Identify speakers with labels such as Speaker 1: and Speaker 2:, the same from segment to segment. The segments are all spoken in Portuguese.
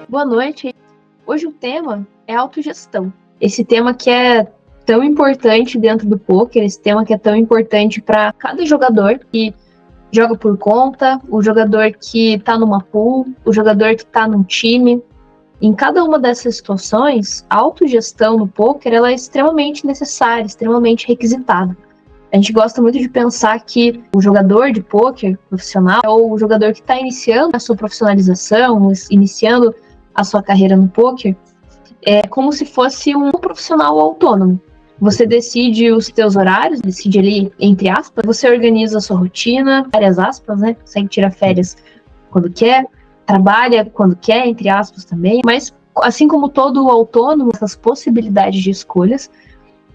Speaker 1: Boa noite. Hoje o tema é autogestão. Esse tema que é tão importante dentro do poker, esse tema que é tão importante para cada jogador que joga por conta, o jogador que está numa pool, o jogador que está num time. Em cada uma dessas situações, a autogestão no poker ela é extremamente necessária, extremamente requisitada. A gente gosta muito de pensar que o jogador de poker profissional ou o jogador que está iniciando a sua profissionalização, iniciando a sua carreira no poker, é como se fosse um profissional autônomo. Você decide os seus horários, decide ali, entre aspas, você organiza a sua rotina, várias aspas, né? Consegue tirar férias quando quer, trabalha quando quer, entre aspas também, mas assim como todo autônomo, essas possibilidades de escolhas,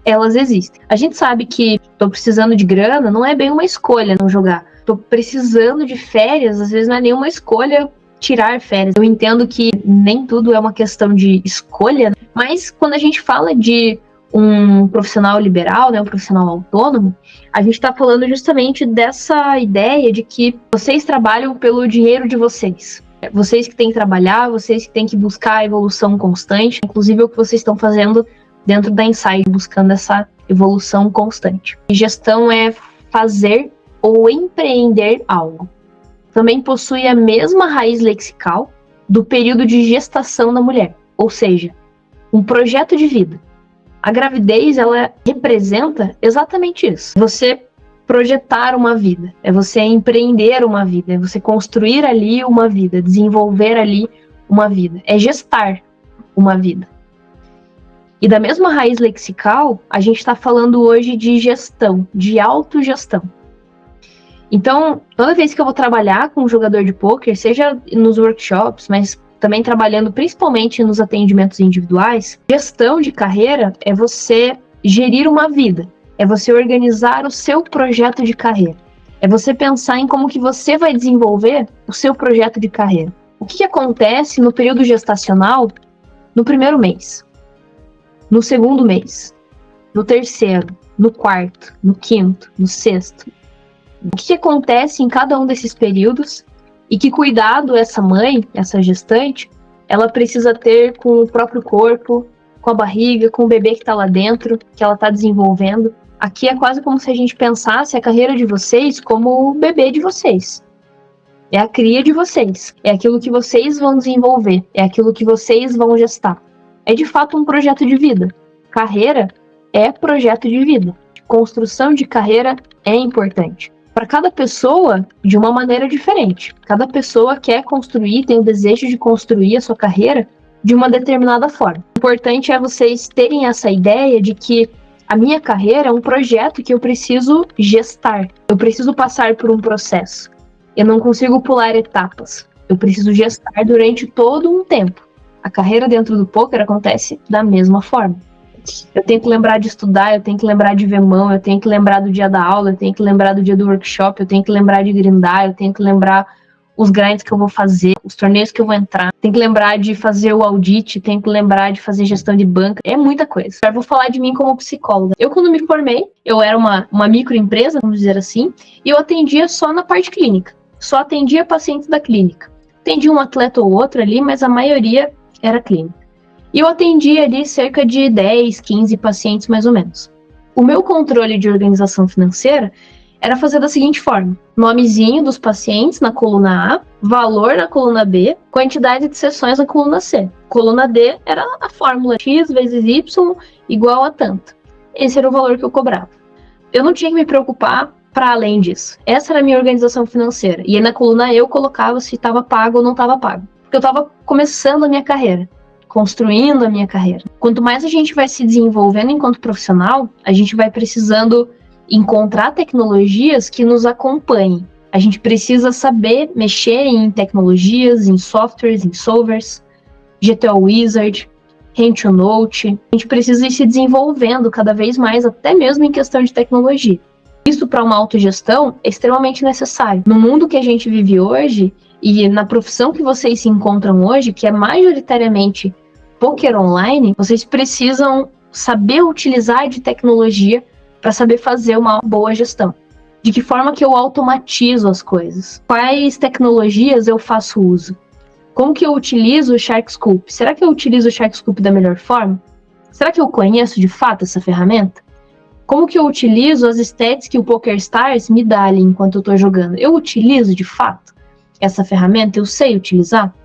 Speaker 1: elas existem. A gente sabe que tô precisando de grana, não é bem uma escolha não jogar. Tô precisando de férias, às vezes não é nenhuma escolha tirar férias. Eu entendo que nem tudo é uma questão de escolha, mas quando a gente fala de um profissional liberal, né, um profissional autônomo, a gente está falando justamente dessa ideia de que vocês trabalham pelo dinheiro de vocês. Vocês que têm que trabalhar, vocês que têm que buscar a evolução constante, inclusive o que vocês estão fazendo dentro da Insight, buscando essa evolução constante. E gestão é fazer ou empreender algo. Também possui a mesma raiz lexical do período de gestação da mulher, ou seja, um projeto de vida. A gravidez, ela representa exatamente isso. Você projetar uma vida, é você empreender uma vida, é você construir ali uma vida, desenvolver ali uma vida, é gestar uma vida. E da mesma raiz lexical, a gente está falando hoje de gestão, de autogestão. Então, toda vez que eu vou trabalhar com um jogador de poker, seja nos workshops, mas também trabalhando principalmente nos atendimentos individuais, gestão de carreira é você gerir uma vida, é você organizar o seu projeto de carreira, é você pensar em como que você vai desenvolver o seu projeto de carreira. O que acontece no período gestacional no primeiro mês? No segundo mês, no terceiro, no quarto, no quinto, no sexto. O que acontece em cada um desses períodos e que cuidado essa mãe, essa gestante, ela precisa ter com o próprio corpo, com a barriga, com o bebê que está lá dentro, que ela está desenvolvendo. Aqui é quase como se a gente pensasse a carreira de vocês como o bebê de vocês. É a cria de vocês, é aquilo que vocês vão desenvolver, é aquilo que vocês vão gestar. É de fato um projeto de vida. Carreira é projeto de vida. Construção de carreira é importante. Para cada pessoa, de uma maneira diferente. Cada pessoa quer construir, tem o desejo de construir a sua carreira de uma determinada forma. O importante é vocês terem essa ideia de que a minha carreira é um projeto que eu preciso gestar. Eu preciso passar por um processo. Eu não consigo pular etapas. Eu preciso gestar durante todo um tempo. A carreira dentro do poker acontece da mesma forma. Eu tenho que lembrar de estudar, eu tenho que lembrar de ver mão, eu tenho que lembrar do dia da aula, eu tenho que lembrar do dia do workshop, eu tenho que lembrar de grindar, eu tenho que lembrar os grinds que eu vou fazer, os torneios que eu vou entrar, tenho que lembrar de fazer o audit, tenho que lembrar de fazer gestão de banca, é muita coisa. Eu vou falar de mim como psicóloga. Eu, quando me formei, eu era uma microempresa, vamos dizer assim, e eu atendia só na parte clínica, só atendia pacientes da clínica. Atendia um atleta ou outro ali, mas a maioria era clínica. E eu atendia ali cerca de 10, 15 pacientes mais ou menos. O meu controle de organização financeira era fazer da seguinte forma: nomezinho dos pacientes na coluna A, valor na coluna B, quantidade de sessões na coluna C. Coluna D era a fórmula X vezes Y igual a tanto. Esse era o valor que eu cobrava. Eu não tinha que me preocupar para além disso. Essa era a minha organização financeira. E aí na coluna E eu colocava se estava pago ou não estava pago. Porque eu estava começando a minha carreira, construindo a minha carreira. Quanto mais a gente vai se desenvolvendo enquanto profissional, a gente vai precisando encontrar tecnologias que nos acompanhem. A gente precisa saber mexer em tecnologias, em softwares, em solvers, GTO Wizard, Hand2Note. A gente precisa ir se desenvolvendo cada vez mais, até mesmo em questão de tecnologia. Isso para uma autogestão é extremamente necessário. No mundo que a gente vive hoje, e na profissão que vocês se encontram hoje, que é majoritariamente poker online, vocês precisam saber utilizar de tecnologia para saber fazer uma boa gestão. De que forma que eu automatizo as coisas? Quais tecnologias eu faço uso? Como que eu utilizo o Shark Scoop? Será que eu utilizo o Shark Scoop da melhor forma? Será que eu conheço de fato essa ferramenta? Como que eu utilizo as stats que o PokerStars me dá ali enquanto eu tô jogando? Eu utilizo de fato essa ferramenta? Eu sei utilizar?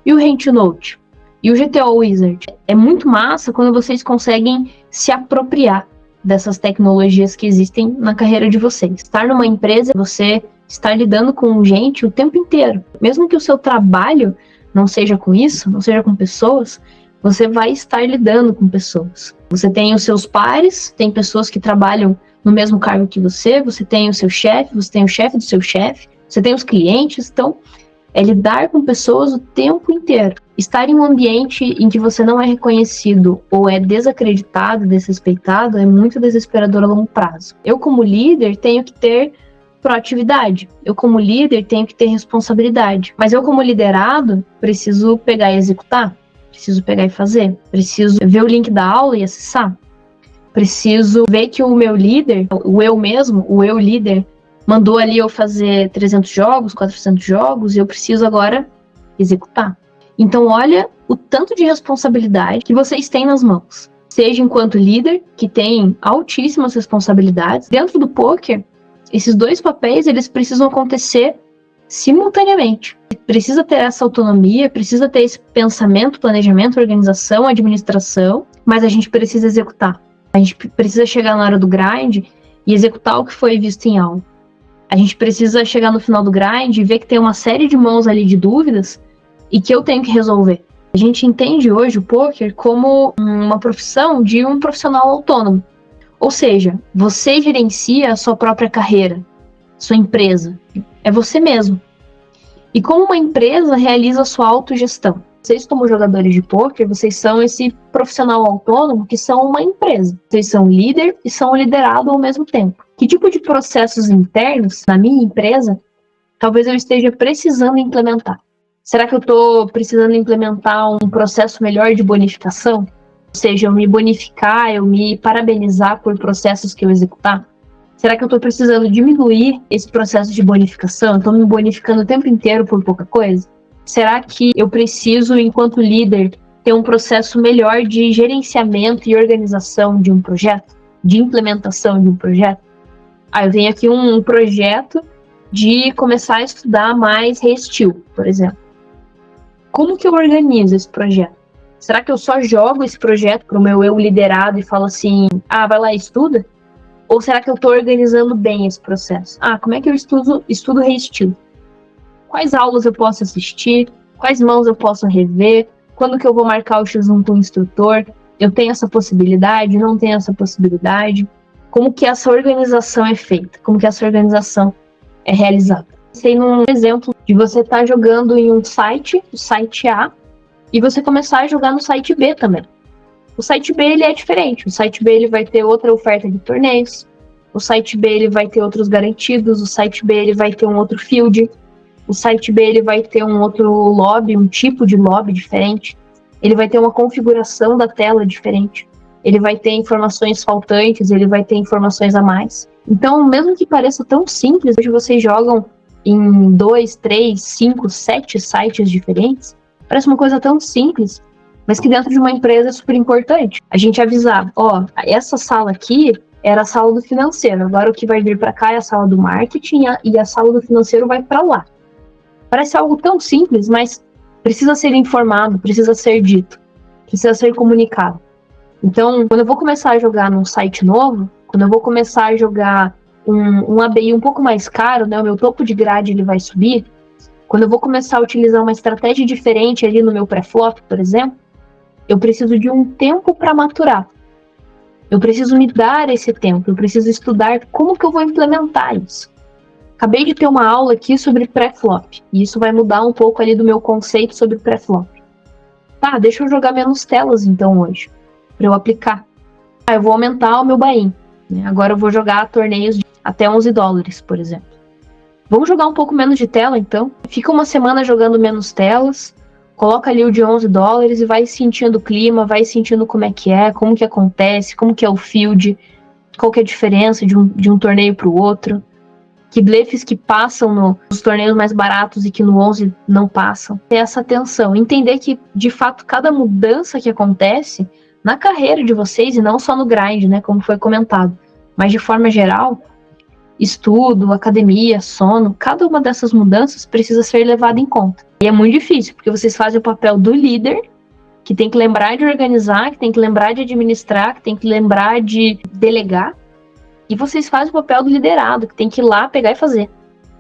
Speaker 1: E o HantNote? E o GTO Wizard? É muito massa quando vocês conseguem se apropriar dessas tecnologias que existem na carreira de vocês. Estar numa empresa, você estar lidando com gente o tempo inteiro. Mesmo que o seu trabalho não seja com isso, não seja com pessoas, você vai estar lidando com pessoas. Você tem os seus pares, tem pessoas que trabalham no mesmo cargo que você tem o seu chefe, você tem o chefe do seu chefe, você tem os clientes, então é lidar com pessoas o tempo inteiro. Estar em um ambiente em que você não é reconhecido ou é desacreditado, desrespeitado, é muito desesperador a longo prazo. Eu, como líder, tenho que ter proatividade. Eu, como líder, tenho que ter responsabilidade. Mas eu, como liderado, preciso pegar e executar. Preciso pegar e fazer. Preciso ver o link da aula e acessar. Preciso ver que o meu líder, o eu mesmo, o eu líder, mandou ali eu fazer 300 jogos, 400 jogos, e eu preciso agora executar. Então, olha o tanto de responsabilidade que vocês têm nas mãos. Seja enquanto líder, que tem altíssimas responsabilidades. Dentro do poker, esses dois papéis, eles precisam acontecer simultaneamente. Precisa ter essa autonomia, precisa ter esse pensamento, planejamento, organização, administração, mas a gente precisa executar. A gente precisa chegar na hora do grind e executar o que foi visto em aula. A gente precisa chegar no final do grind e ver que tem uma série de mãos ali de dúvidas e que eu tenho que resolver. A gente entende hoje o poker como uma profissão de um profissional autônomo. Ou seja, você gerencia a sua própria carreira, sua empresa. É você mesmo. E como uma empresa realiza a sua autogestão? Vocês, como jogadores de poker, vocês são esse profissional autônomo que são uma empresa. Vocês são líder e são liderado ao mesmo tempo. Que tipo de processos internos na minha empresa talvez eu esteja precisando implementar? Será que eu estou precisando implementar um processo melhor de bonificação? Ou seja, eu me bonificar, eu me parabenizar por processos que eu executar? Será que eu estou precisando diminuir esse processo de bonificação? Estou me bonificando o tempo inteiro por pouca coisa? Será que eu preciso, enquanto líder, ter um processo melhor de gerenciamento e organização de um projeto? De implementação de um projeto? Eu tenho aqui um projeto de começar a estudar mais Restil, por exemplo. Como que eu organizo esse projeto? Será que eu só jogo esse projeto para o meu eu liderado e falo assim, vai lá e estuda? Ou será que eu estou organizando bem esse processo? Como é que eu estudo Restil? Quais aulas eu posso assistir? Quais mãos eu posso rever? Quando que eu vou marcar o X1 com o instrutor? Eu tenho essa possibilidade? Não tenho essa possibilidade? Como que essa organização é feita? Como que essa organização é realizada? Pensei num exemplo de você estar jogando em um site, o site A, e você começar a jogar no site B também. O site B ele é diferente. O site B ele vai ter outra oferta de torneios. O site B ele vai ter outros garantidos. O site B ele vai ter um outro field. O site B ele vai ter um outro lobby, um tipo de lobby diferente. Ele vai ter uma configuração da tela diferente. Ele vai ter informações faltantes, ele vai ter informações a mais. Então, mesmo que pareça tão simples, hoje vocês jogam em 2, 3, 5, 7 sites diferentes. Parece uma coisa tão simples, mas que dentro de uma empresa é super importante. A gente avisar, essa sala aqui era a sala do financeiro, agora o que vai vir para cá é a sala do marketing e a sala do financeiro vai para lá. Parece algo tão simples, mas precisa ser informado, precisa ser dito, precisa ser comunicado. Então, quando eu vou começar a jogar num site novo, quando eu vou começar a jogar um ABI um pouco mais caro, né, o meu topo de grade ele vai subir, quando eu vou começar a utilizar uma estratégia diferente ali no meu pré-flop, por exemplo, eu preciso de um tempo para maturar. Eu preciso me dar esse tempo, eu preciso estudar como que eu vou implementar isso. Acabei de ter uma aula aqui sobre pré-flop, e isso vai mudar um pouco ali do meu conceito sobre pré-flop. Deixa eu jogar menos telas então hoje, para eu aplicar. Eu vou aumentar o meu buy-in, né? Agora eu vou jogar torneios de até $11, por exemplo. Vamos jogar um pouco menos de tela então. Fica uma semana jogando menos telas, coloca ali o de $11 e vai sentindo o clima, vai sentindo como é, como que acontece, como que é o field, qual que é a diferença de um torneio para o outro. que blefs que passam nos torneios mais baratos e que no 11 não passam. Ter essa atenção, entender que, de fato, cada mudança que acontece na carreira de vocês, e não só no grind, né, como foi comentado, mas de forma geral, estudo, academia, sono, cada uma dessas mudanças precisa ser levada em conta. E é muito difícil, porque vocês fazem o papel do líder, que tem que lembrar de organizar, que tem que lembrar de administrar, que tem que lembrar de delegar, e vocês fazem o papel do liderado, que tem que ir lá pegar e fazer.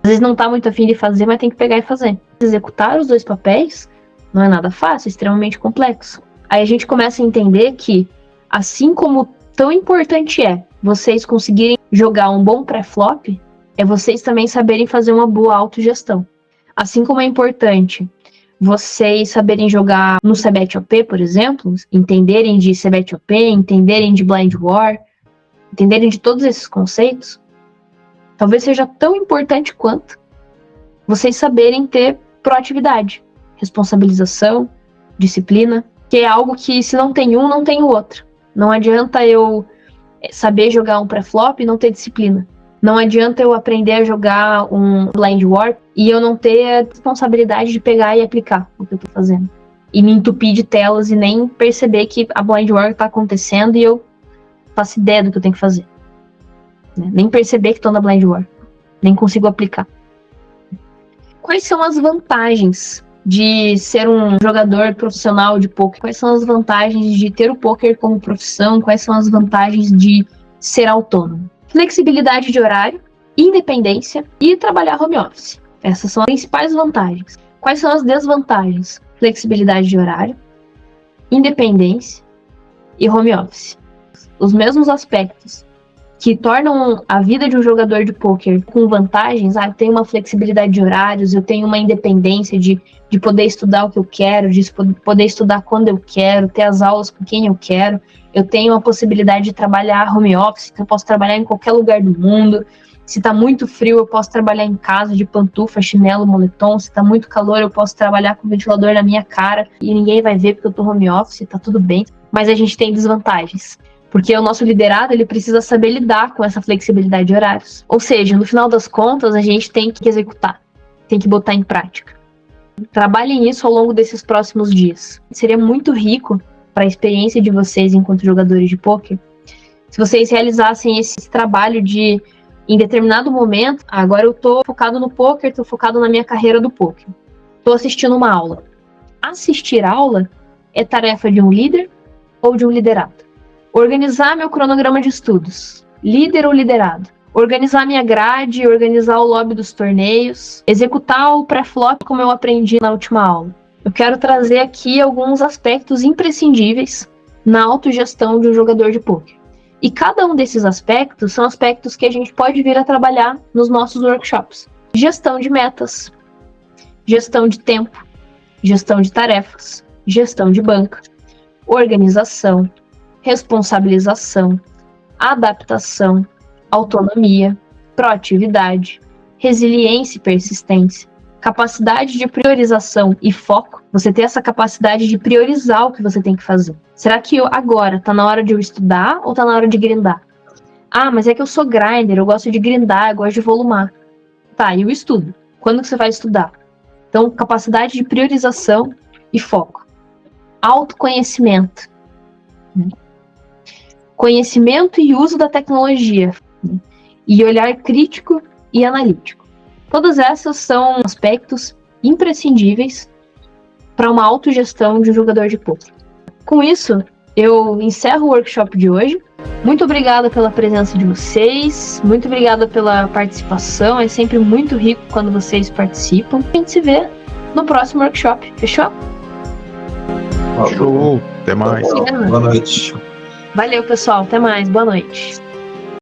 Speaker 1: Às vezes não tá muito afim de fazer, mas tem que pegar e fazer. Executar os dois papéis não é nada fácil, é extremamente complexo. Aí a gente começa a entender que, assim como tão importante é vocês conseguirem jogar um bom pré-flop, é vocês também saberem fazer uma boa autogestão. Assim como é importante vocês saberem jogar no C-Bet OP, por exemplo, entenderem de C-Bet OP, entenderem de Blind War, entenderem de todos esses conceitos, talvez seja tão importante quanto vocês saberem ter proatividade, responsabilização, disciplina, que é algo que, se não tem um, não tem o outro. Não adianta eu saber jogar um pré-flop e não ter disciplina. Não adianta eu aprender a jogar um Blind War e eu não ter a responsabilidade de pegar e aplicar o que eu tô fazendo. E me entupir de telas e nem perceber que a Blind War tá acontecendo e eu faço ideia do que eu tenho que fazer. Nem perceber que tô na Blind War. Nem consigo aplicar. Quais são as vantagens de ser um jogador profissional de poker? Quais são as vantagens de ter o poker como profissão? Quais são as vantagens de ser autônomo? Flexibilidade de horário, independência e trabalhar home office. Essas são as principais vantagens. Quais são as desvantagens? Flexibilidade de horário, independência e home office. Os mesmos aspectos que tornam a vida de um jogador de poker com vantagens, eu tenho uma flexibilidade de horários, eu tenho uma independência de poder estudar o que eu quero, de poder estudar quando eu quero, ter as aulas com quem eu quero, eu tenho a possibilidade de trabalhar home office, que eu posso trabalhar em qualquer lugar do mundo. Se tá muito frio, eu posso trabalhar em casa de pantufa, chinelo, moletom. Se tá muito calor, eu posso trabalhar com o ventilador na minha cara e ninguém vai ver porque eu tô home office, tá tudo bem. Mas a gente tem desvantagens. Porque o nosso liderado, ele precisa saber lidar com essa flexibilidade de horários. Ou seja, no final das contas, a gente tem que executar, tem que botar em prática. Trabalhem isso ao longo desses próximos dias. Seria muito rico para a experiência de vocês enquanto jogadores de poker se vocês realizassem esse trabalho de, em determinado momento, agora eu tô focado no poker, tô focado na minha carreira do poker. Tô assistindo uma aula. Assistir aula é tarefa de um líder ou de um liderado? Organizar meu cronograma de estudos, líder ou liderado? Organizar minha grade, organizar o lobby dos torneios, executar o pré-flop como eu aprendi na última aula. Eu quero trazer aqui alguns aspectos imprescindíveis na autogestão de um jogador de poker. E cada um desses aspectos são aspectos que a gente pode vir a trabalhar nos nossos workshops. Gestão de metas, gestão de tempo, gestão de tarefas, gestão de banca, organização, responsabilização, adaptação, autonomia, proatividade, resiliência e persistência, capacidade de priorização e foco. Você ter essa capacidade de priorizar o que você tem que fazer. Será que agora tá na hora de eu estudar ou tá na hora de grindar? Mas é que eu sou grinder, eu gosto de grindar, eu gosto de volumar. Tá, e o estudo? Quando que você vai estudar? Então, capacidade de priorização e foco. Autoconhecimento. Conhecimento e uso da tecnologia. E olhar crítico e analítico. Todas essas são aspectos imprescindíveis para uma autogestão de um jogador de poker. Com isso, eu encerro o workshop de hoje. Muito obrigada pela presença de vocês, muito obrigada pela participação, é sempre muito rico quando vocês participam. A gente se vê no próximo workshop, fechou?
Speaker 2: Show, até mais.
Speaker 3: Boa noite.
Speaker 1: Valeu, pessoal, até mais, boa noite.